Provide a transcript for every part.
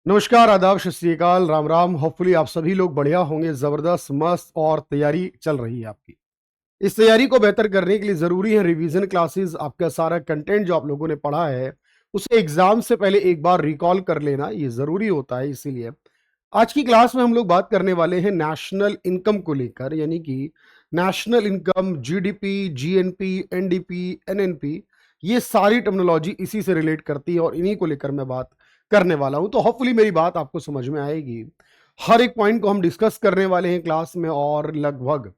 नमस्कार, आदाब, सत श्री अकाल, राम राम। होपफुली आप सभी लोग बढ़िया होंगे, ज़बरदस्त, मस्त और तैयारी चल रही है आपकी। इस तैयारी को बेहतर करने के लिए ज़रूरी है रिवीजन क्लासेस। आपका सारा कंटेंट जो आप लोगों ने पढ़ा है, उसे एग्ज़ाम से पहले एक बार रिकॉल कर लेना, ये ज़रूरी होता है। इसीलिए आज की क्लास में हम लोग बात करने वाले हैं नेशनल इनकम को लेकर, यानी कि national income, GDP, GNP, NDP, NNP, ये सारी टर्मिनोलॉजी इसी से रिलेट करती है और इन्हीं को लेकर मैं बात करने वाला हूं। तो होपफुली मेरी बात आपको समझ में आएगी। हर एक पॉइंट को हम डिस्कस करने वाले हैं क्लास में और लगभग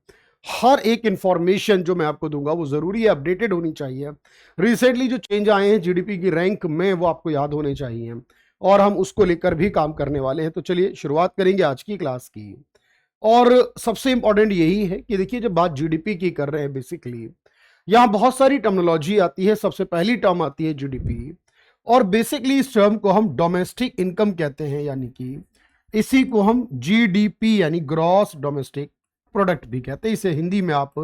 हर एक इंफॉर्मेशन जो मैं आपको दूंगा वो जरूरी है, अपडेटेड होनी चाहिए। रिसेंटली जो चेंज आए हैं जीडीपी की रैंक में, वो आपको याद होने चाहिए और हम उसको लेकर भी काम करने वाले हैं। तो चलिए शुरुआत करेंगे आज की क्लास की। और सबसे इंपॉर्टेंट यही है कि देखिए, जब बात जीडीपी की कर रहे हैं, बेसिकली यहाँ बहुत सारी टर्मिनोलॉजी आती है। सबसे पहली टर्म आती है जीडीपी, और बेसिकली इस टर्म को हम डोमेस्टिक इनकम कहते हैं, यानी कि इसी को हम जीडीपी यानी ग्रॉस डोमेस्टिक प्रोडक्ट भी कहते हैं। इसे हिंदी में आप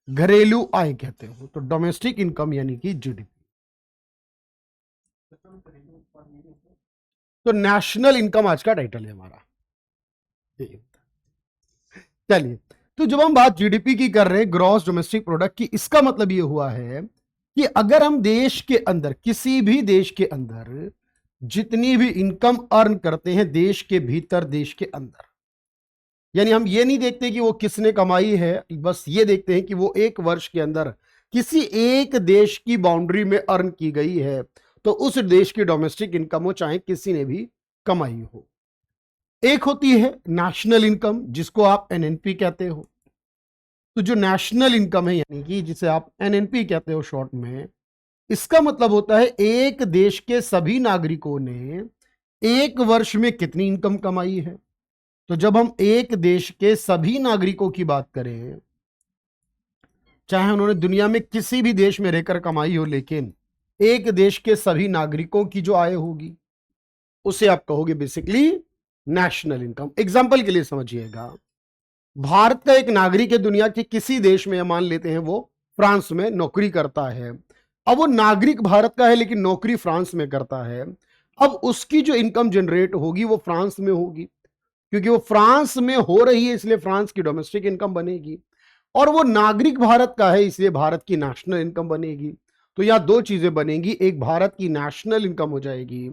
घरेलू आय कहते हो। तो डोमेस्टिक इनकम यानी कि जीडीपी। तो नेशनल इनकम आज का टाइटल है हमारा। चलिए, तो जब हम बात जीडीपी की कर रहे हैं, ग्रॉस डोमेस्टिक प्रोडक्ट की, इसका मतलब ये हुआ है कि अगर हम देश के अंदर, किसी भी देश के अंदर जितनी भी इनकम अर्न करते हैं देश के भीतर, देश के अंदर, यानी हम ये नहीं देखते कि वो किसने कमाई है, बस ये देखते हैं कि वो एक वर्ष के अंदर किसी एक देश की बाउंड्री में अर्न की गई है, तो उस देश की डोमेस्टिक इनकम हो, चाहे किसी ने भी कमाई हो। एक होती है नेशनल इनकम, जिसको आप एनएनपी कहते हो। तो जो नेशनल इनकम है, यानी कि जिसे आप एनएनपी कहते हो शॉर्ट में, इसका मतलब होता है एक देश के सभी नागरिकों ने एक वर्ष में कितनी इनकम कमाई है। तो जब हम एक देश के सभी नागरिकों की बात करें, चाहे उन्होंने दुनिया में किसी भी देश में रहकर कमाई हो, लेकिन एक देश के सभी नागरिकों की जो आय होगी, उसे आप कहोगे बेसिकली नेशनल इनकम। एग्जाम्पल के लिए समझिएगा, भारत का एक नागरिक है, दुनिया के किसी देश में, मान लेते हैं वो फ्रांस में नौकरी करता है। अब वो नागरिक भारत का है लेकिन नौकरी फ्रांस में करता है। अब उसकी जो इनकम जनरेट होगी वो फ्रांस में होगी, क्योंकि वो फ्रांस में हो रही है, इसलिए फ्रांस की डोमेस्टिक इनकम बनेगी। और वो नागरिक भारत का है, इसलिए भारत की नेशनल इनकम बनेगी। तो यहां दो चीजें बनेंगी, एक भारत की नेशनल इनकम हो जाएगी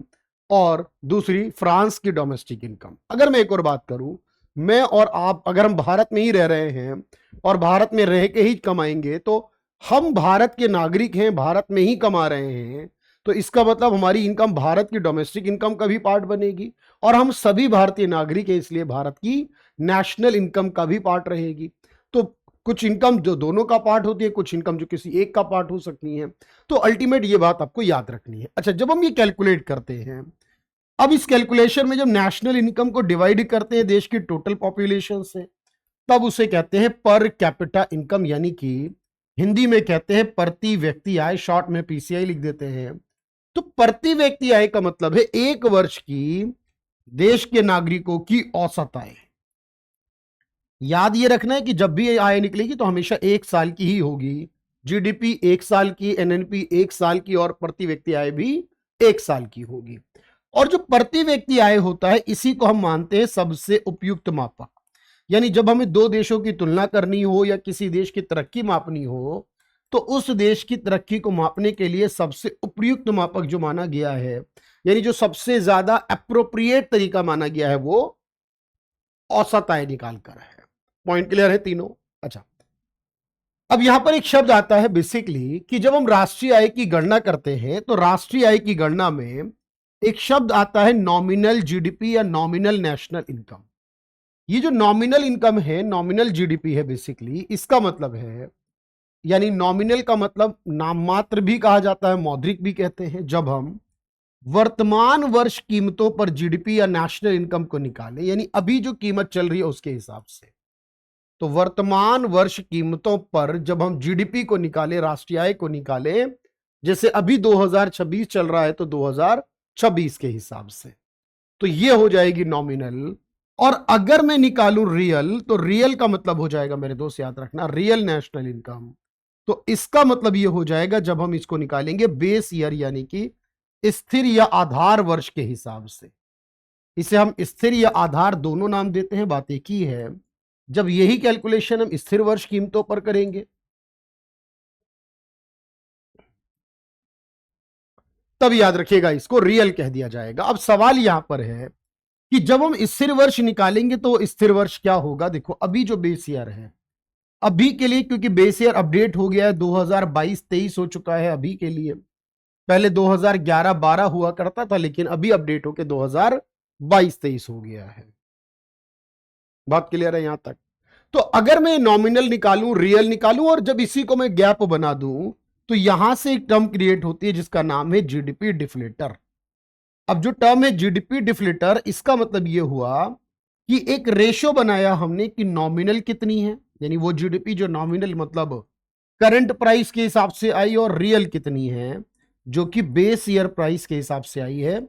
और दूसरी फ्रांस की डोमेस्टिक इनकम। अगर मैं एक और बात करूं, मैं और आप अगर हम भारत में ही रह रहे हैं और भारत में रह के ही कमाएंगे, तो हम भारत के नागरिक हैं, भारत में ही कमा रहे हैं, तो इसका मतलब हमारी इनकम भारत की डोमेस्टिक इनकम का भी पार्ट बनेगी। और हम सभी भारतीय नागरिक हैं, इसलिए भारत की नेशनल इनकम का भी पार्ट रहेगी। तो कुछ इनकम जो दोनों का पार्ट होती है, कुछ इनकम जो किसी एक का पार्ट हो सकती है। तो अल्टीमेट ये बात आपको याद रखनी है। अच्छा, जब हम ये कैलकुलेट करते हैं, अब इस कैलकुलेशन में जब नेशनल इनकम को डिवाइड करते हैं देश की टोटल पॉपुलेशन से, तब उसे कहते हैं पर कैपिटा इनकम, यानी कि हिंदी में कहते हैं प्रति व्यक्ति आय, शॉर्ट में पीसीआई लिख देते हैं। तो प्रति व्यक्ति आय का मतलब है एक वर्ष की देश के नागरिकों की औसत आय। याद ये रखना है कि जब भी आय निकलेगी तो हमेशा एक साल की ही होगी। जीडीपी एक साल की, एनएनपी एक साल की, और प्रति व्यक्ति आय भी एक साल की होगी। और जो प्रति व्यक्ति आय होता है, इसी को हम मानते हैं सबसे उपयुक्त मापक। यानी जब हमें दो देशों की तुलना करनी हो या किसी देश की तरक्की मापनी हो, तो उस देश की तरक्की को मापने के लिए सबसे उपयुक्त मापक जो माना गया है, यानी जो सबसे ज्यादा अप्रोप्रिएट तरीका माना गया है, वो औसत आय निकाल कर है। पॉइंट क्लियर है तीनों? अच्छा, अब यहां पर एक शब्द आता है बेसिकली कि जब हम राष्ट्रीय आय की गणना करते हैं, तो राष्ट्रीय आय की गणना में एक शब्द आता है नॉमिनल जीडीपी या नॉमिनल नेशनल इनकम। ये जो नॉमिनल इनकम है, नॉमिनल जीडीपी है बेसिकली, इसका मतलब है, यानी नॉमिनल का मतलब नाम मात्र भी कहा जाता है, मौद्रिक भी कहते हैं। जब हम वर्तमान वर्ष कीमतों पर जीडीपी या नेशनल इनकम को निकालें, यानी अभी जो कीमत चल रही है उसके हिसाब से, तो वर्तमान वर्ष कीमतों पर जब हम जीडीपी को निकालें, राष्ट्रीय आय को निकालें, जैसे अभी 2026 चल रहा है तो 2026 के हिसाब से, तो ये हो जाएगी नॉमिनल। और अगर मैं निकालूं रियल, तो रियल का मतलब हो जाएगा, मेरे दोस्त याद रखना, रियल नेशनल इनकम। तो इसका मतलब ये हो जाएगा जब हम इसको निकालेंगे बेस ईयर, यानी कि स्थिर या आधार वर्ष के हिसाब से। इसे हम स्थिर या आधार दोनों नाम देते हैं, बात एक ही है। जब यही कैलकुलेशन हम स्थिर वर्ष कीमतों पर करेंगे तब याद रखिएगा इसको रियल कह दिया जाएगा। अब सवाल यहां पर है कि जब हम स्थिर वर्ष निकालेंगे तो स्थिर वर्ष क्या होगा। देखो अभी जो बेस ईयर है अभी के लिए, क्योंकि बेस ईयर अपडेट हो गया है, 2022-23 हो चुका है अभी के लिए। पहले 2011-12 हुआ करता था, लेकिन अभी अपडेट होके 2022-23 हो गया है। बात क्लियर है यहां तक। तो अगर मैं नॉमिनल निकालूं, रियल निकालूं, और जब इसी को मैं गैप बना दूं तो यहां से एक टर्म क्रिएट होती है जिसका नाम है जीडीपी डिफ्लेटर। अब जो टर्म है जीडीपी डिफ्लेटर, इसका मतलब यह हुआ कि एक रेशो बनाया हमने कि नॉमिनल कितनी है, यानी वो जीडीपी जो नॉमिनल मतलब करंट प्राइस के हिसाब से आई, और रियल कितनी है जो कि बेस ईयर प्राइस के हिसाब से आई है।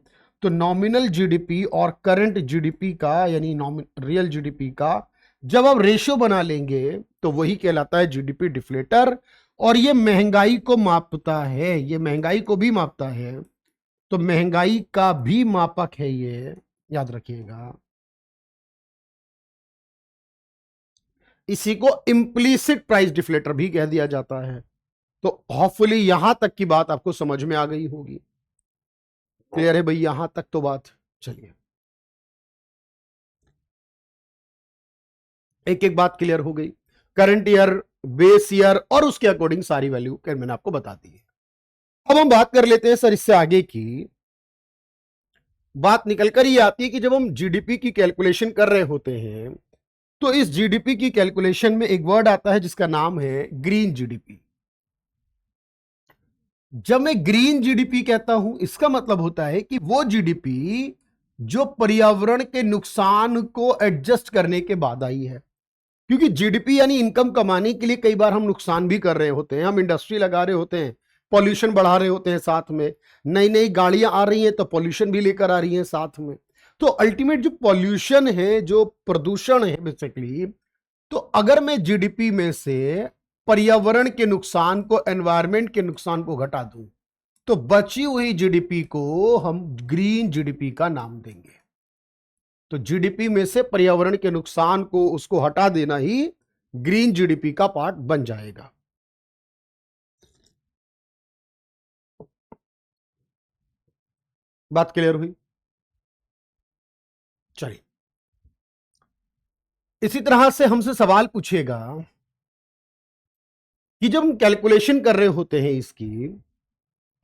तो नॉमिनल जीडीपी और करंट जीडीपी का यानी रियल जीडीपी का जब आप रेशियो बना लेंगे तो वही कहलाता है जीडीपी डिफ्लेटर। और ये महंगाई को मापता है, ये महंगाई को भी मापता है, तो महंगाई का भी मापक है ये, याद रखिएगा। इसी को इम्प्लीसिट प्राइस डिफ्लेटर भी कह दिया जाता है। तो होपफुली यहां तक की बात आपको समझ में आ गई होगी। क्लियर है भाई यहां तक तो बात। चलिए एक एक बात क्लियर हो गई। करंट ईयर, बेस ईयर और उसके अकॉर्डिंग सारी वैल्यू मैंने आपको बता दी है। अब हम बात कर लेते हैं सर इससे आगे की बात निकलकर ये आती है कि जब हम जीडीपी की कैलकुलेशन कर रहे होते हैं तो इस जीडीपी की कैलकुलेशन में एक वर्ड आता है जिसका नाम है ग्रीन जीडीपी। जब मैं ग्रीन जीडीपी कहता हूं इसका मतलब होता है कि वो जीडीपी जो पर्यावरण के नुकसान को एडजस्ट करने के बाद आई है। क्योंकि जीडीपी यानी इनकम कमाने के लिए कई बार हम नुकसान भी कर रहे होते हैं, हम इंडस्ट्री लगा रहे होते हैं, पॉल्यूशन बढ़ा रहे होते हैं, साथ में नई नई गाड़ियां आ रही हैं तो पॉल्यूशन भी लेकर आ रही हैं साथ में। तो अल्टीमेट जो पॉल्यूशन है, जो प्रदूषण है बेसिकली, तो अगर मैं जीडीपी में से पर्यावरण के नुकसान को, एनवायरमेंट के नुकसान को घटा दूं तो बची हुई जीडीपी को हम ग्रीन जीडीपी का नाम देंगे। तो जीडीपी में से पर्यावरण के नुकसान को उसको हटा देना ही ग्रीन जीडीपी का पार्ट बन जाएगा। बात क्लियर हुई। चलिए इसी तरह से हमसे सवाल पूछेगा कि जब हम कैलकुलेशन कर रहे होते हैं इसकी,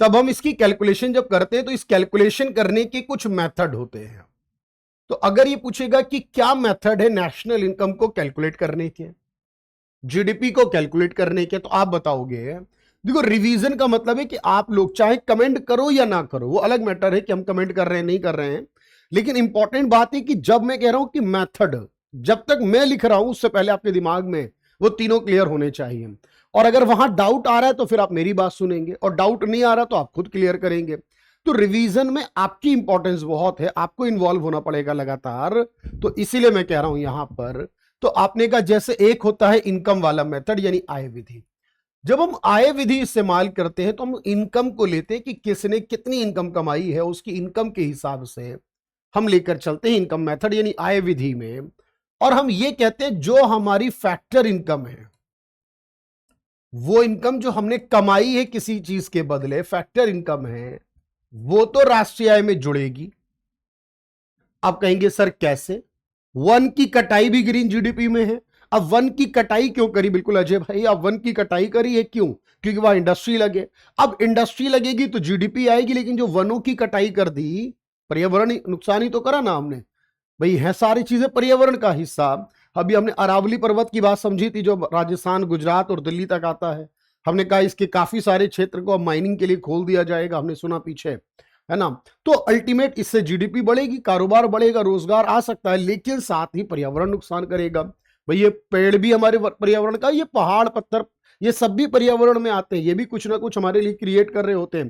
तब हम इसकी कैलकुलेशन जब करते हैं तो इस कैलकुलेशन करने के कुछ मेथड होते हैं। तो अगर ये पूछेगा कि क्या मेथड है नेशनल इनकम को कैलकुलेट करने के, जीडीपी को कैलकुलेट करने के, तो आप बताओगे। देखो रिवीजन का मतलब है कि आप लोग चाहे कमेंट करो या ना करो, वो अलग मैटर है कि हम कमेंट कर रहे हैं नहीं कर रहे हैं, लेकिन इंपॉर्टेंट बात है कि जब मैं कह रहा हूं कि मेथड, जब तक मैं लिख रहा हूं उससे पहले आपके दिमाग में वो तीनों क्लियर होने चाहिए। और अगर वहां डाउट आ रहा है तो फिर आप मेरी बात सुनेंगे, और डाउट नहीं आ रहा तो आप खुद क्लियर करेंगे। तो रिवीजन में आपकी इंपॉर्टेंस बहुत है, आपको इन्वॉल्व होना पड़ेगा लगातार। तो इसीलिए मैं कह रहा हूं यहां पर, तो आपने कहा जैसे एक होता है इनकम वाला मेथड यानी आय विधि। जब हम आय विधि इस्तेमाल करते हैं तो हम इनकम को लेते हैं कि किसने कितनी इनकम कमाई है, उसकी इनकम के हिसाब से हम लेकर चलते हैं इनकम मेथड यानी आय विधि में। और हम ये कहते हैं जो हमारी फैक्टर इनकम है, वो इनकम जो हमने कमाई है किसी चीज के बदले, फैक्टर इनकम है, वो तो राष्ट्रीय आय में जुड़ेगी। आप कहेंगे सर कैसे, वन की कटाई भी ग्रीन जीडीपी में है। अब वन की कटाई क्यों करी, बिल्कुल अजय भाई, अब वन की कटाई करी है क्यों, क्योंकि वहां इंडस्ट्री लगे। अब इंडस्ट्री लगेगी तो जीडीपी आएगी, लेकिन जो वनों की कटाई कर दी, पर्यावरण नुकसान ही तो करा ना हमने भाई, है सारी चीजें पर्यावरण का हिस्सा। अभी हमने अरावली पर्वत की बात समझी थी जो राजस्थान, गुजरात और दिल्ली तक आता है। हमने कहा इसके काफी सारे क्षेत्र को अब माइनिंग के लिए खोल दिया जाएगा, हमने सुना पीछे, है ना। तो अल्टीमेट इससे जीडीपी बढ़ेगी, कारोबार बढ़ेगा, रोजगार आ सकता है, लेकिन साथ ही पर्यावरण नुकसान करेगा। भाई ये पेड़ भी हमारे पर्यावरण का, ये पहाड़ पत्थर ये सब भी पर्यावरण में आते हैं, ये भी कुछ ना कुछ हमारे लिए क्रिएट कर रहे होते हैं।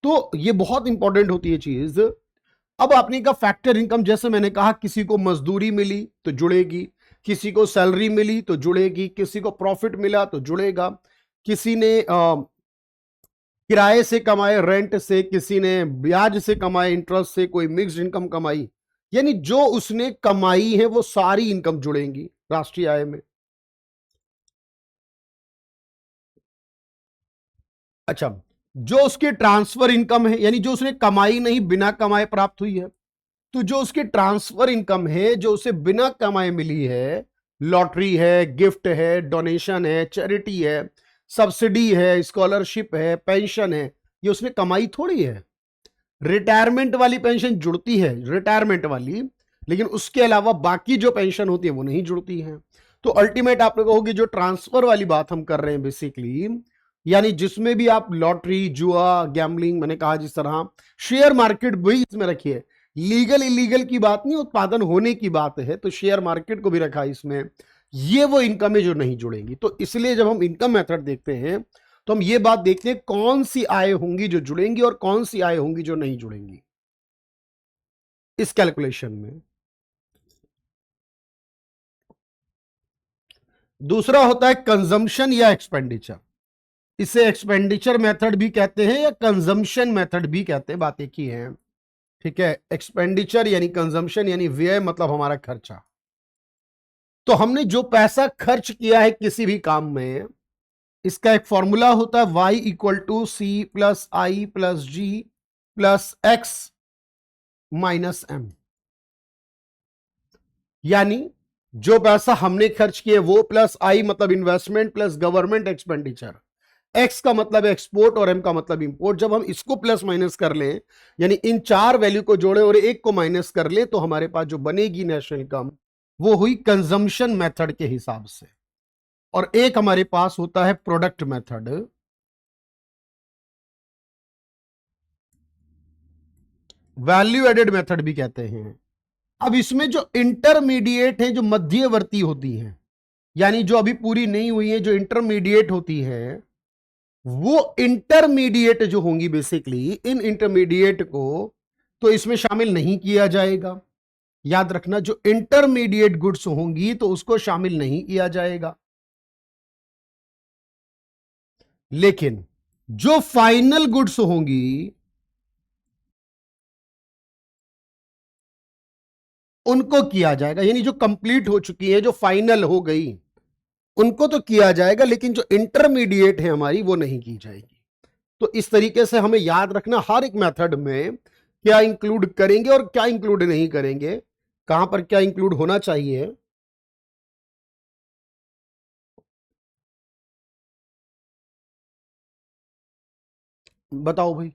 तो ये बहुत इंपॉर्टेंट होती है चीज। अब आपने का फैक्टर इनकम, जैसे मैंने कहा किसी को मजदूरी मिली तो जुड़ेगी, किसी को सैलरी मिली तो जुड़ेगी, किसी को प्रॉफिट मिला तो जुड़ेगा, किसी ने किराए से कमाए, रेंट से, किसी ने ब्याज से कमाए, इंटरेस्ट से, कोई मिक्स्ड इनकम कमाई, यानी जो उसने कमाई है वो सारी इनकम जुड़ेंगी राष्ट्रीय आय में। अच्छा, जो उसकी ट्रांसफर इनकम है, यानी जो उसने कमाई नहीं बिना कमाए प्राप्त हुई है, तो जो उसकी ट्रांसफर इनकम है जो उसे बिना कमाए मिली है, लॉटरी है, गिफ्ट है, डोनेशन है, चैरिटी है, सब्सिडी है, स्कॉलरशिप है, पेंशन है, ये उसने कमाई थोड़ी है। रिटायरमेंट वाली पेंशन जुड़ती है, रिटायरमेंट वाली, लेकिन उसके अलावा बाकी जो पेंशन होती है वो नहीं जुड़ती है। तो अल्टीमेट आप लोग कहोगे जो ट्रांसफर वाली बात हम कर रहे हैं बेसिकली, यानी जिसमें भी आप लॉटरी, जुआ, गैम्बलिंग, मैंने कहा जिस तरह शेयर मार्केट भी इसमें रखिए, लीगल इलीगल की बात नहीं, उत्पादन होने की बात है, तो शेयर मार्केट को भी रखा इसमें। ये वो इनकम है जो नहीं जुड़ेंगी। तो इसलिए जब हम इनकम मेथड देखते हैं तो हम ये बात देखते हैं कौन सी आय होंगी जो जुड़ेंगी और कौन सी आय होंगी जो नहीं जुड़ेंगी इस कैलकुलेशन में। दूसरा होता है कंजम्पशन या एक्सपेंडिचर। इसे एक्सपेंडिचर मेथड भी कहते हैं या कंजम्पशन मेथड भी कहते हैं, बात एक ही है। ठीक है, एक्सपेंडिचर यानी कंजम्पशन यानी व्यय, मतलब हमारा खर्चा। तो हमने जो पैसा खर्च किया है किसी भी काम में, इसका एक फॉर्मूला होता है y equal to C plus I plus G plus X minus M. यानी जो पैसा हमने खर्च किया वो प्लस आई मतलब investment plus government expenditure, x का मतलब एक्सपोर्ट और एम का मतलब इंपोर्ट। जब हम इसको प्लस माइनस कर लें, यानी इन चार वैल्यू को जोड़े और एक को माइनस कर ले, तो हमारे पास जो बनेगी नेशनल इनकम वो हुई कंजम्पशन मेथड के हिसाब से। और एक हमारे पास होता है product method, value added method भी कहते हैं। अब इसमें जो इंटरमीडिएट है, जो मध्यवर्ती होती हैं, यानी जो अभी पूरी नहीं हुई है, जो इंटरमीडिएट होती है, वो इंटरमीडिएट जो होंगी बेसिकली, इन इंटरमीडिएट को तो इसमें शामिल नहीं किया जाएगा। याद रखना, जो इंटरमीडिएट गुड्स होंगी तो उसको शामिल नहीं किया जाएगा। लेकिन जो फाइनल गुड्स होंगी उनको किया जाएगा, यानी जो कंप्लीट हो चुकी है, जो फाइनल हो गई, उनको तो किया जाएगा, लेकिन जो इंटरमीडिएट है हमारी वो नहीं की जाएगी। तो इस तरीके से हमें याद रखना हर एक मेथड में क्या इंक्लूड करेंगे और क्या इंक्लूड नहीं करेंगे, कहां पर क्या इंक्लूड होना चाहिए। बताओ भाई।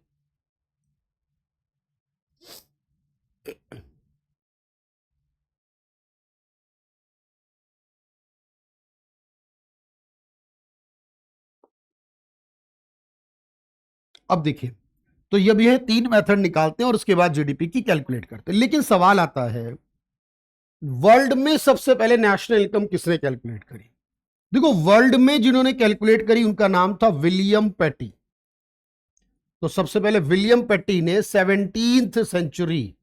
अब देखिए, तो ये भी है, तीन मेथड निकालते हैं और उसके बाद जीडीपी की कैलकुलेट करते हैं। लेकिन सवाल आता है, वर्ल्ड में सबसे पहले नेशनल इनकम किसने कैलकुलेट करी? देखो, वर्ल्ड में जिन्होंने कैलकुलेट करी उनका नाम था विलियम पेटी। तो सबसे पहले विलियम पेटी ने 17th सेंचुरी,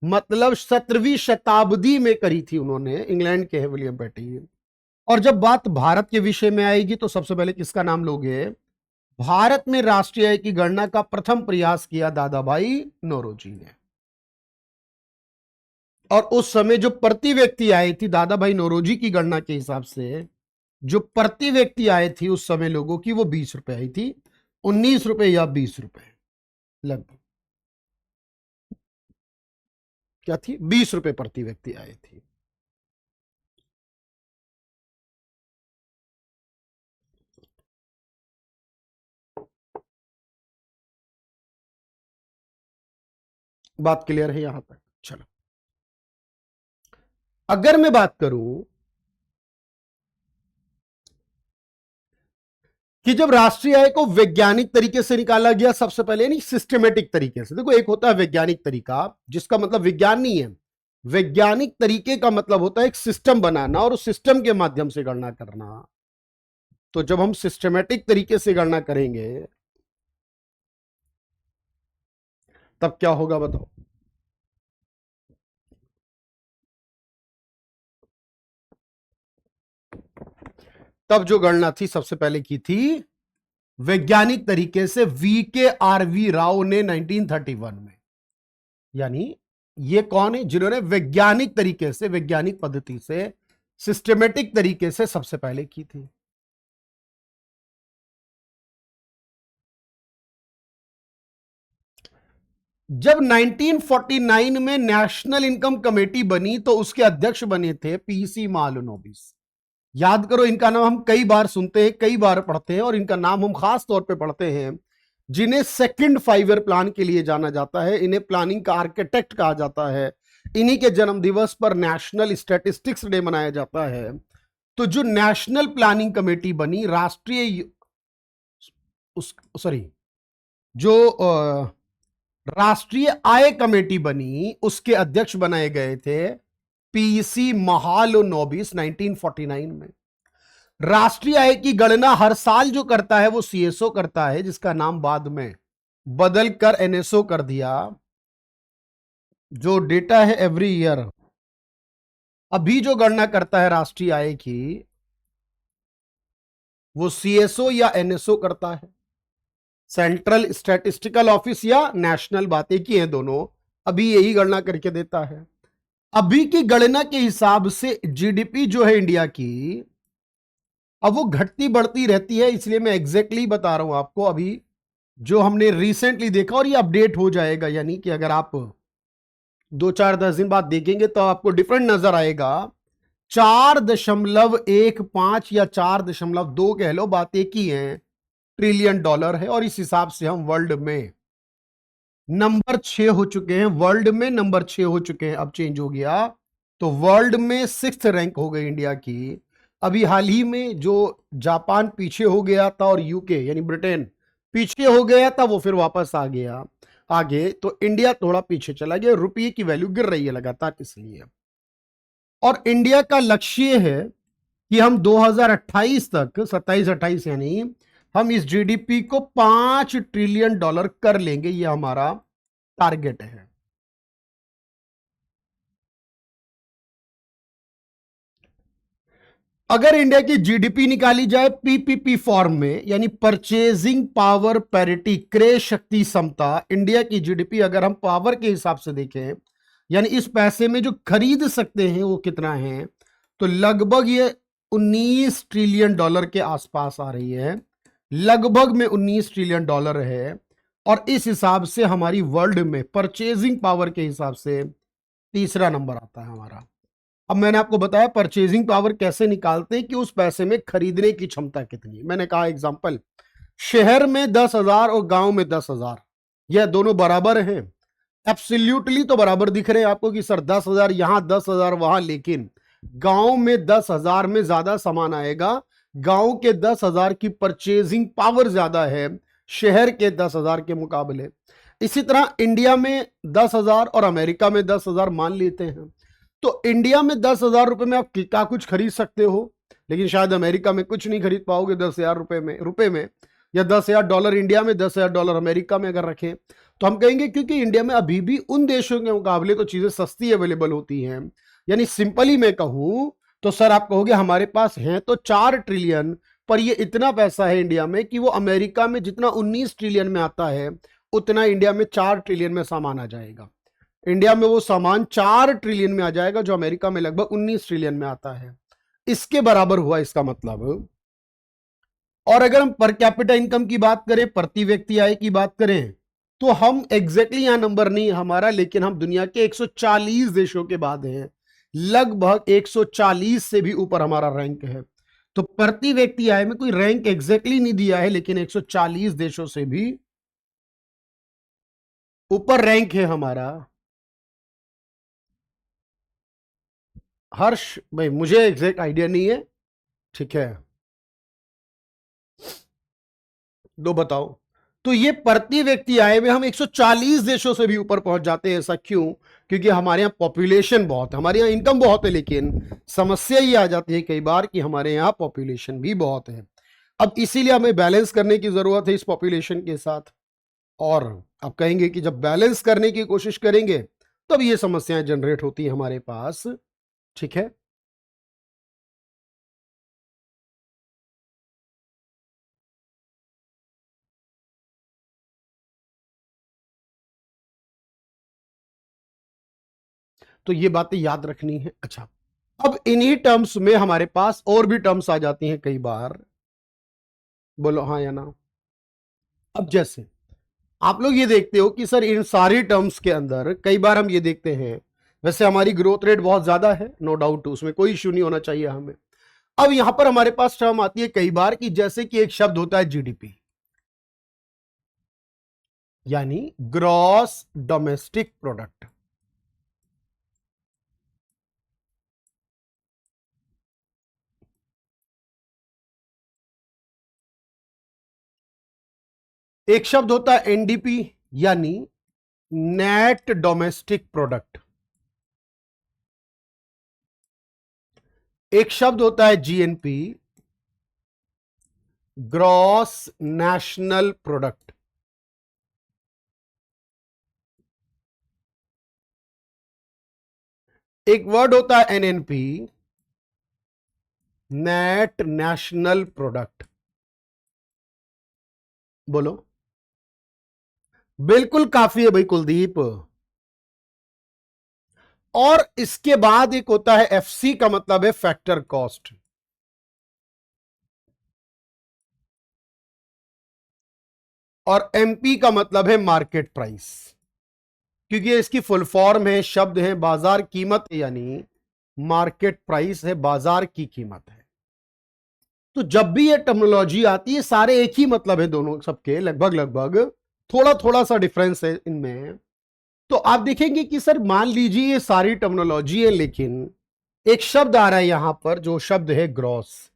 मतलब 17वीं शताब्दी में करी थी उन्होंने, इंग्लैंड के हैं विलियम पेटी। और जब बात भारत के विषय में आएगी तो सबसे पहले किसका नाम लोगे? भारत में राष्ट्रीय आय की गणना का प्रथम प्रयास किया दादा भाई नौरोजी ने। और उस समय जो प्रति व्यक्ति आय थी, दादा भाई नौरोजी की गणना के हिसाब से जो प्रति व्यक्ति आय थी उस समय लोगों की, वो 20 रुपए आई थी, 19 रुपए या 20 रुपए लगभग। क्या थी? 20 रुपए प्रति व्यक्ति आय थी। बात क्लियर है यहां तक? चलो, अगर मैं बात करूं कि जब राष्ट्रीय आय को वैज्ञानिक तरीके से निकाला गया, सबसे पहले नहीं सिस्टमेटिक तरीके से। देखो, एक होता है वैज्ञानिक तरीका, जिसका मतलब विज्ञान नहीं है। वैज्ञानिक तरीके का मतलब होता है एक सिस्टम बनाना और उस सिस्टम के माध्यम से गणना करना। तो जब हम सिस्टमेटिक तरीके से गणना करेंगे तब क्या होगा बताओ? तब जो गणना थी सबसे पहले की थी वैज्ञानिक तरीके से, वी के आर वी राव ने 1931 में, यानी ये कौन है जिन्होंने वैज्ञानिक तरीके से, वैज्ञानिक पद्धति से, सिस्टमेटिक तरीके से सबसे पहले की थी। जब 1949 में नेशनल इनकम कमेटी बनी तो उसके अध्यक्ष बने थे पीसी महालनोबिस। याद करो, इनका नाम हम कई बार सुनते हैं, कई बार पढ़ते हैं, और इनका नाम हम खास तौर पे पढ़ते हैं जिन्हें सेकंड 5 ईयर प्लान के लिए जाना जाता है। इन्हें प्लानिंग का आर्किटेक्ट कहा जाता है। इन्हीं के जन्म दिवस पर नेशनल स्टैटिस्टिक्स डे मनाया जाता है। तो जो नेशनल प्लानिंग कमेटी बनी, राष्ट्रीय उस सॉरी जो राष्ट्रीय आय कमेटी बनी, उसके अध्यक्ष बनाए गए थे पीसी महालनोबिस 1949 में। राष्ट्रीय आय की गणना हर साल जो करता है वो सीएसओ करता है, जिसका नाम बाद में बदल कर एनएसओ कर दिया। जो डेटा है एवरी ईयर, अभी जो गणना करता है राष्ट्रीय आय की, वो सीएसओ या एनएसओ करता है। सेंट्रल स्टैटिस्टिकल ऑफिस या नेशनल, बातें की हैं दोनों, अभी यही गणना करके देता है। अभी की गणना के हिसाब से जीडीपी जो है इंडिया की, अब वो घटती बढ़ती रहती है, इसलिए मैं एग्जैक्टली बता रहा हूं आपको। अभी जो हमने रिसेंटली देखा, और ये अपडेट हो जाएगा, यानी कि अगर आप 2-4-10 दिन बाद देखेंगे तो आपको डिफरेंट नजर आएगा। 4.15 या 4.2 कह लो, बात एक ही है, ट्रिलियन डॉलर है। और इस हिसाब से हम वर्ल्ड में नंबर 6 हो चुके हैं। वर्ल्ड में नंबर 6 हो चुके हैं, अब चेंज हो गया, तो वर्ल्ड में 6th रैंक हो गई इंडिया की। अभी हाल ही में जो जापान पीछे हो गया था और यूके यानी ब्रिटेन पीछे हो गया था, वो फिर वापस आ गया आगे, तो इंडिया थोड़ा पीछे चला गया। रुपये की वैल्यू गिर रही है लगातार, इसलिए। और इंडिया का लक्ष्य है कि हम 2028 तक, 27-28 यानी, हम इस जीडीपी को 5 ट्रिलियन डॉलर कर लेंगे, ये हमारा टारगेट है। अगर इंडिया की जीडीपी निकाली जाए पीपीपी फॉर्म में, यानी परचेजिंग पावर पैरिटी, क्रय शक्ति समता, इंडिया की जीडीपी अगर हम पावर के हिसाब से देखें, यानी इस पैसे में जो खरीद सकते हैं वो कितना है, तो लगभग ये 19 ट्रिलियन डॉलर के आसपास आ रही है। लगभग में 19 ट्रिलियन डॉलर है। और इस हिसाब से हमारी वर्ल्ड में परचेजिंग पावर के हिसाब से तीसरा नंबर आता है हमारा। अब मैंने आपको बताया परचेजिंग पावर कैसे निकालते हैं, कि उस पैसे में खरीदने की क्षमता कितनी है। मैंने कहा एग्जांपल, शहर में 10,000 और गांव में 10,000, यह दोनों बराबर हैं। एब्सोल्युटली तो बराबर दिख रहे हैं आपको कि सर 10,000 यहां, 10,000 वहां, लेकिन गांव में 10,000 में ज्यादा सामान आएगा। गांव के 10,000 की परचेजिंग पावर ज्यादा है शहर के 10,000 के मुकाबले। इसी तरह इंडिया में 10,000 और अमेरिका में 10,000 मान लेते हैं, तो इंडिया में 10,000 रुपए में आप क्या कुछ खरीद सकते हो, लेकिन शायद अमेरिका में कुछ नहीं खरीद पाओगे 10,000 रुपए में, या 10,000 डॉलर इंडिया में, 10,000 डॉलर अमेरिका में अगर रखें, तो हम कहेंगे क्योंकि इंडिया में अभी भी उन देशों के मुकाबले तो चीजें सस्ती अवेलेबल होती हैं। यानी सिंपली मैं कहूं तो सर आप कहोगे हमारे पास है तो 4 ट्रिलियन, पर ये इतना पैसा है इंडिया में कि वो अमेरिका में जितना 19 ट्रिलियन में आता है, उतना इंडिया में 4 ट्रिलियन में सामान आ जाएगा। इंडिया में वो सामान 4 ट्रिलियन में आ जाएगा, जो अमेरिका में लगभग 19 ट्रिलियन में आता है। इसके बराबर हुआ इसका मतलब। और अगर हम पर कैपिटा इनकम की बात करें, प्रति व्यक्ति आय की बात करें, तो हम एग्जैक्टली यहां नंबर नहीं हमारा, लेकिन हम दुनिया के 140 देशों के बाद हैं। लगभग 140 से भी ऊपर हमारा रैंक है। तो प्रति व्यक्ति आय में कोई रैंक एग्जैक्टली नहीं दिया है, लेकिन 140 देशों से भी ऊपर रैंक है हमारा। हर्ष भाई, मुझे एग्जैक्ट आइडिया नहीं है, ठीक है, दो बताओ। तो ये प्रति व्यक्ति आय में हम 140 देशों से भी ऊपर पहुंच जाते हैं। ऐसा क्यों? क्योंकि हमारे यहाँ पॉपुलेशन बहुत है, हमारे यहाँ इनकम बहुत है, लेकिन समस्या ये आ जाती है कई बार कि हमारे यहाँ पॉपुलेशन भी बहुत है। अब इसीलिए हमें बैलेंस करने की जरूरत है इस पॉपुलेशन के साथ। और आप कहेंगे कि जब बैलेंस करने की कोशिश करेंगे तब ये समस्याएं जनरेट होती हैं हमारे पास, ठीक है। तो ये बातें याद रखनी है। अच्छा, अब इन्हीं टर्म्स में हमारे पास और भी टर्म्स आ जाती हैं कई बार, बोलो हाँ या ना। अब जैसे आप लोग ये देखते हो कि सर इन सारी टर्म्स के अंदर कई बार हम ये देखते हैं, वैसे हमारी ग्रोथ रेट बहुत ज्यादा है, नो डाउट, उसमें कोई इश्यू नहीं होना चाहिए हमें। अब यहां पर हमारे पास टर्म आती है कई बार कि जैसे कि एक शब्द होता है जीडीपी, यानी ग्रॉस डोमेस्टिक प्रोडक्ट। एक शब्द होता है एनडीपी, यानी नेट डोमेस्टिक प्रोडक्ट। एक शब्द होता है जीएनपी, ग्रॉस नेशनल प्रोडक्ट। एक वर्ड होता है एनएनपी, नेट नेशनल प्रोडक्ट। बोलो, बिल्कुल काफी है भाई कुलदीप। और इसके बाद एक होता है एफसी, का मतलब है फैक्टर कॉस्ट। और एमपी का मतलब है मार्केट प्राइस, क्योंकि इसकी फुल फॉर्म है, शब्द है बाजार कीमत, यानी मार्केट प्राइस है, बाजार की कीमत है। तो जब भी ये टर्मिनोलॉजी आती है सारे एक ही मतलब है दोनों सबके, लगभग लगभग, थोड़ा थोड़ा सा डिफरेंस है इनमें। तो आप देखेंगे कि सर मान लीजिए ये सारी टर्मिनोलॉजी है, लेकिन एक शब्द आ रहा है यहां पर, जो शब्द है ग्रॉस,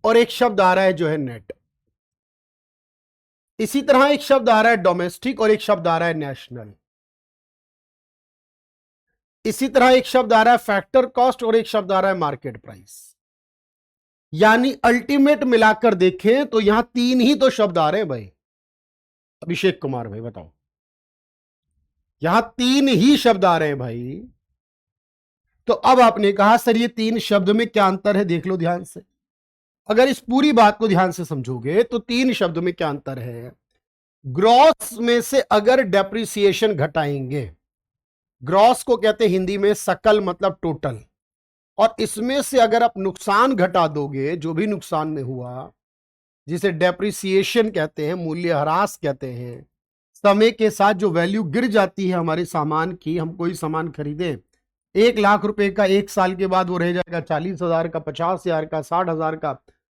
और एक शब्द आ रहा है जो है नेट। इसी तरह एक शब्द आ रहा है डोमेस्टिक और एक शब्द आ रहा है नेशनल। इसी तरह एक शब्द आ रहा है फैक्टर कॉस्ट और एक शब्द आ रहा है मार्केट प्राइस। यानी अल्टीमेट मिलाकर देखें तो यहां तीन ही तो शब्द आ रहे हैं भाई। अभिषेक कुमार भाई बताओ, यहां तीन ही शब्द आ रहे हैं भाई। तो अब आपने कहा सर ये तीन शब्द में क्या अंतर है, देख लो ध्यान से। अगर इस पूरी बात को ध्यान से समझोगे तो तीन शब्द में क्या अंतर है। ग्रॉस में से अगर डेप्रिसिएशन घटाएंगे, ग्रॉस को कहते हैं हिंदी में सकल, मतलब टोटल, और इसमें से अगर आप नुकसान घटा दोगे, जो भी नुकसान में हुआ, जिसे डेप्रिसिएशन कहते हैं, मूल्यह्रास कहते हैं, समय के साथ जो वैल्यू गिर जाती है हमारे सामान की, हम कोई सामान खरीदे 1 लाख रुपए का, 1 साल के बाद वो रह जाएगा 40,000 का, 50,000 का, 60,000 का,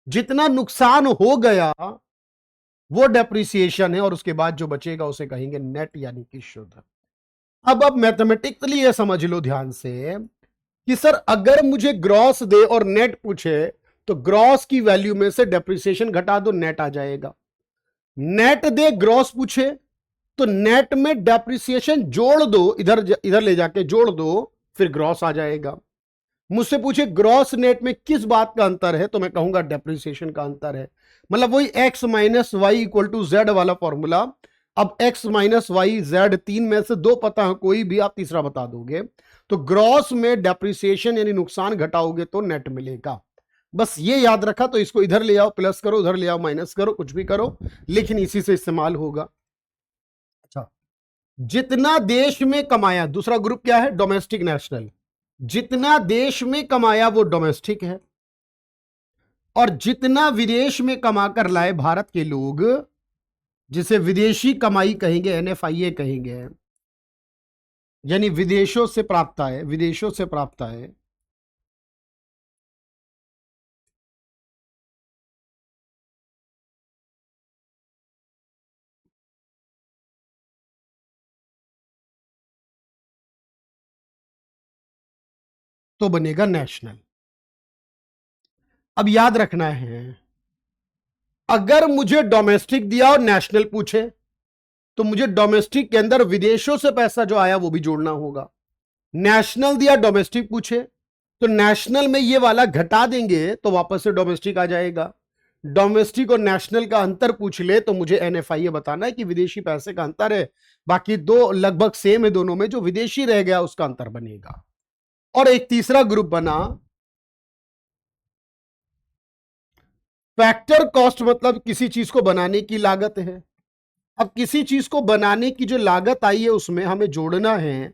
जितना नुकसान हो गया वो डेप्रिसिएशन है, और उसके बाद जो बचेगा उसे कहेंगे नेट, यानी कि शुद्ध। अब मैथमेटिकली ये समझ लो ध्यान से कि सर अगर मुझे ग्रॉस दे और नेट पूछे, तो ग्रॉस की वैल्यू में से डेप्रिसिएशन घटा दो, नेट आ जाएगा। नेट दे ग्रॉस पूछे तो नेट में डेप्रिसिएशन जोड़ दो, इधर इधर ले जाके जोड़ दो, फिर ग्रॉस आ जाएगा। मुझसे पूछे ग्रॉस नेट में किस बात का अंतर है, तो मैं कहूंगा डेप्रिसिएशन का अंतर है। मतलब वही x minus Y equal to Z वाला फॉर्मूला। अब x माइनस वाई जेड, तीन में से दो पता है, कोई भी आप तीसरा बता दोगे, तो ग्रॉस में डेप्रिसिएशन यानी नुकसान घटाओगे तो नेट मिलेगा। बस ये याद रखा, तो इसको इधर ले आओ प्लस करो, उधर ले आओ माइनस करो, कुछ भी करो, लेकिन इसी से इस्तेमाल होगा। अच्छा, जितना देश में कमाया, दूसरा ग्रुप क्या है, डोमेस्टिक नेशनल। जितना देश में कमाया वो डोमेस्टिक है, और जितना विदेश में कमाकर लाए भारत के लोग, जिसे विदेशी कमाई कहेंगे, एनएफआईए कहेंगे, यानी विदेशों से प्राप्त आए, विदेशों से प्राप्त आए, तो बनेगा नेशनल। अब याद रखना है, अगर मुझे डोमेस्टिक दिया और नेशनल पूछे, तो मुझे डोमेस्टिक के अंदर विदेशों से पैसा जो आया वो भी जोड़ना होगा। नेशनल दिया, डोमेस्टिक पूछे, तो नेशनल में ये वाला घटा देंगे तो वापस से डोमेस्टिक आ जाएगा। डोमेस्टिक और नेशनल का अंतर पूछ ले तो मुझे एनएफआईए बताना है कि विदेशी पैसे का अंतर है, बाकी दो लगभग सेम है दोनों में, जो विदेशी रह गया उसका अंतर बनेगा। और एक तीसरा ग्रुप बना फैक्टर कॉस्ट, मतलब किसी चीज को बनाने की लागत है, अब किसी चीज को बनाने की जो लागत आई है उसमें हमें जोड़ना है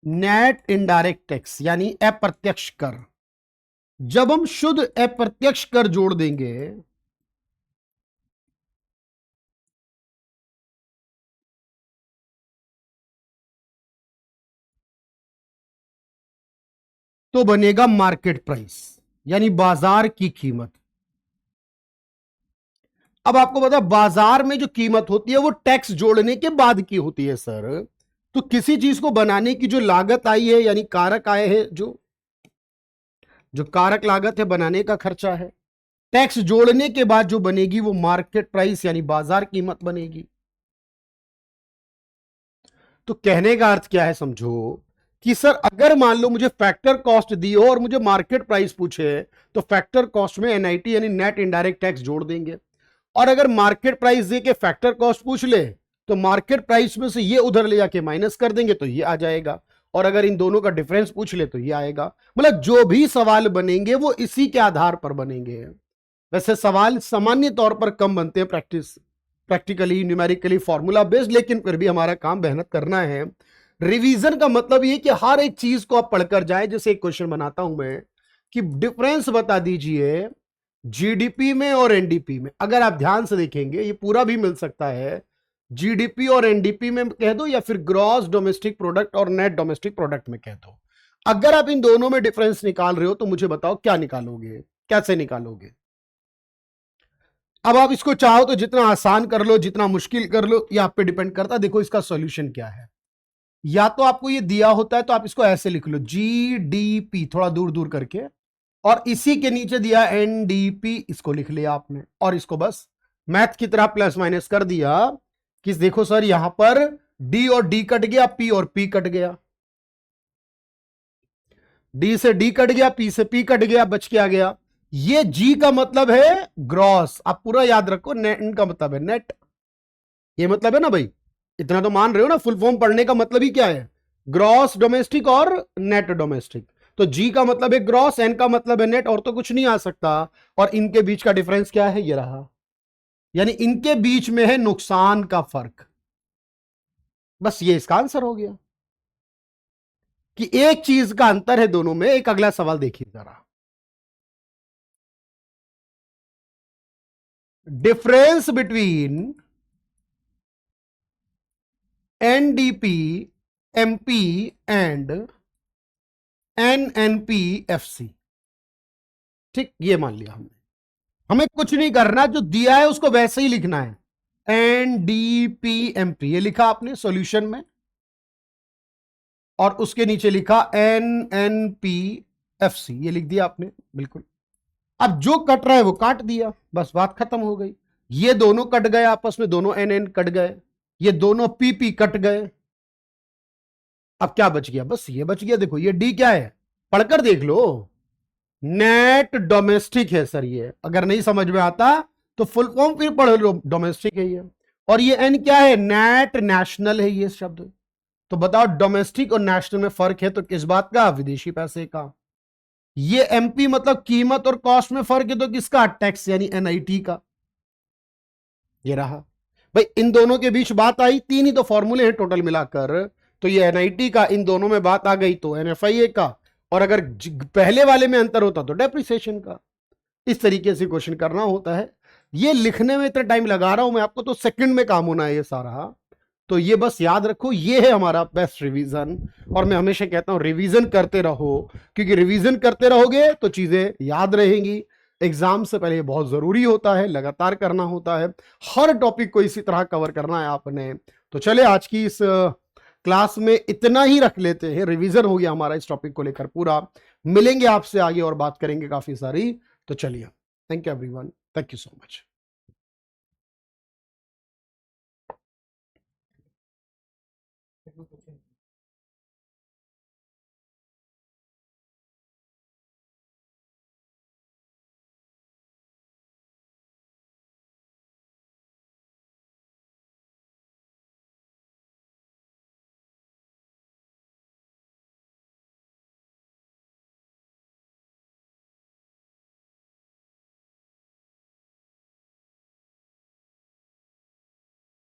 नेट इनडायरेक्ट टैक्स यानी अप्रत्यक्ष कर। जब हम शुद्ध अप्रत्यक्ष कर जोड़ देंगे तो बनेगा मार्केट प्राइस यानी बाजार की कीमत। अब आपको पता है बाजार में जो कीमत होती है वो टैक्स जोड़ने के बाद की होती है सर। तो किसी चीज को बनाने की जो लागत आई है यानी कारक आए हैं, जो जो कारक लागत है बनाने का खर्चा है, टैक्स जोड़ने के बाद जो बनेगी वो मार्केट प्राइस यानी बाजार कीमत बनेगी। तो कहने का अर्थ क्या है समझो कि सर अगर मान लो मुझे फैक्टर कॉस्ट दी हो और मुझे मार्केट प्राइस पूछे तो फैक्टर कॉस्ट में एनआईटी यानी नेट इनडायरेक्ट टैक्स जोड़ देंगे। और अगर मार्केट प्राइस दे के फैक्टर कॉस्ट पूछ ले तो मार्केट प्राइस में से ये उधर ले जाके माइनस कर देंगे तो ये आ जाएगा। और अगर इन दोनों का डिफरेंस पूछ ले तो ये आएगा। मतलब जो भी सवाल बनेंगे वो इसी के आधार पर बनेंगे। वैसे सवाल सामान्य तौर पर कम बनते हैं प्रैक्टिकली न्यूमेरिकली फॉर्मूला बेस्ड, लेकिन फिर भी हमारा काम मेहनत करना है। रिवीजन का मतलब ये कि हर एक चीज को आप पढ़कर जाए। जैसे एक क्वेश्चन बनाता हूं मैं कि डिफरेंस बता दीजिए जीडीपी में और एनडीपी में। अगर आप ध्यान से देखेंगे ये पूरा भी मिल सकता है, जीडीपी और एनडीपी में कह दो या फिर ग्रॉस डोमेस्टिक प्रोडक्ट और नेट डोमेस्टिक प्रोडक्ट में कह दो। अगर आप इन दोनों में डिफरेंस निकाल रहे हो तो मुझे बताओ क्या निकालोगे, कैसे निकालोगे। अब आप इसको चाहो तो जितना आसान कर लो, जितना मुश्किल कर लो, ये आप पे डिपेंड करता है। देखो इसका सॉल्यूशन क्या है। या तो आपको ये दिया होता है तो आप इसको ऐसे लिख लो जीडीपी थोड़ा दूर दूर करके, और इसी के नीचे दिया एनडीपी, इसको लिख लिया आपने और इसको बस मैथ की तरह प्लस माइनस कर दिया कि देखो सर यहां पर डी और डी कट गया, पी और पी कट गया, डी से डी कट गया, पी से पी कट गया, बच के आ गया। ये जी का मतलब है ग्रॉस, आप पूरा याद रखो। नेट का मतलब है नेट, ये मतलब है ना भाई, इतना तो मान रहे हो ना। फुल फॉर्म पढ़ने का मतलब ही क्या है, ग्रॉस डोमेस्टिक और नेट डोमेस्टिक। तो जी का मतलब है ग्रॉस, एन का मतलब है नेट, और तो कुछ नहीं आ सकता। और इनके बीच का डिफरेंस क्या है, ये रहा, यानी इनके बीच में है नुकसान का फर्क। बस ये इसका आंसर हो गया कि एक चीज का अंतर है दोनों में। एक अगला सवाल देखिए जरा, difference between NDP MP and NNPFC. ठीक, ये मान लिया हमने। हमें कुछ नहीं करना, जो दिया है उसको वैसे ही लिखना है। एनडीपीएमपी ये लिखा आपने सॉल्यूशन में, और उसके नीचे लिखा एनएनपीएफसी, ये लिख दिया आपने बिल्कुल। अब जो कट रहा है वो काट दिया, बस बात खत्म हो गई। ये दोनों कट गए आपस में, दोनों एन एन कट गए, ये दोनों पीपी कट गए। अब क्या बच गया, बस ये बच गया। देखो ये डी क्या है, पढ़कर देख लो, नेट डोमेस्टिक है सर। ये अगर नहीं समझ में आता तो फुल फॉर्म फिर पढ़ लो, डोमेस्टिक है ये। और ये एन क्या है, नेट नेशनल है ये शब्द। तो बताओ डोमेस्टिक और नेशनल में फर्क है तो किस बात का, विदेशी पैसे का। ये एमपी मतलब कीमत और कॉस्ट में फर्क है तो किसका, टैक्स यानी एनआईटी का। ये रहा भाई, इन दोनों के बीच बात आई, तीन ही तो फॉर्मूले हैं टोटल मिलाकर। तो ये एनआईटी का, इन दोनों में बात आ गई तो एनएफआईए का, और अगर पहले वाले में अंतर होता तो डेप्रिसिएशन का। इस तरीके से क्वेश्चन करना होता है। ये लिखने में इतना टाइम लगा रहा हूं मैं आपको, तो सेकंड में काम होना है ये सारा। तो ये बस याद रखो, ये है हमारा बेस्ट रिवीजन। और मैं हमेशा कहता हूं रिवीजन करते रहो, क्योंकि रिवीजन करते रहोगे तो चीजें याद रहेंगी। एग्जाम से पहले बहुत जरूरी होता है, लगातार करना होता है। हर टॉपिक को इसी तरह कवर करना है आपने। तो चले आज की इस क्लास में इतना ही रख लेते हैं। रिवीजन हो गया हमारा इस टॉपिक को लेकर पूरा। मिलेंगे आपसे आगे और बात करेंगे काफी सारी। तो चलिए, thank you everyone, thank you so much.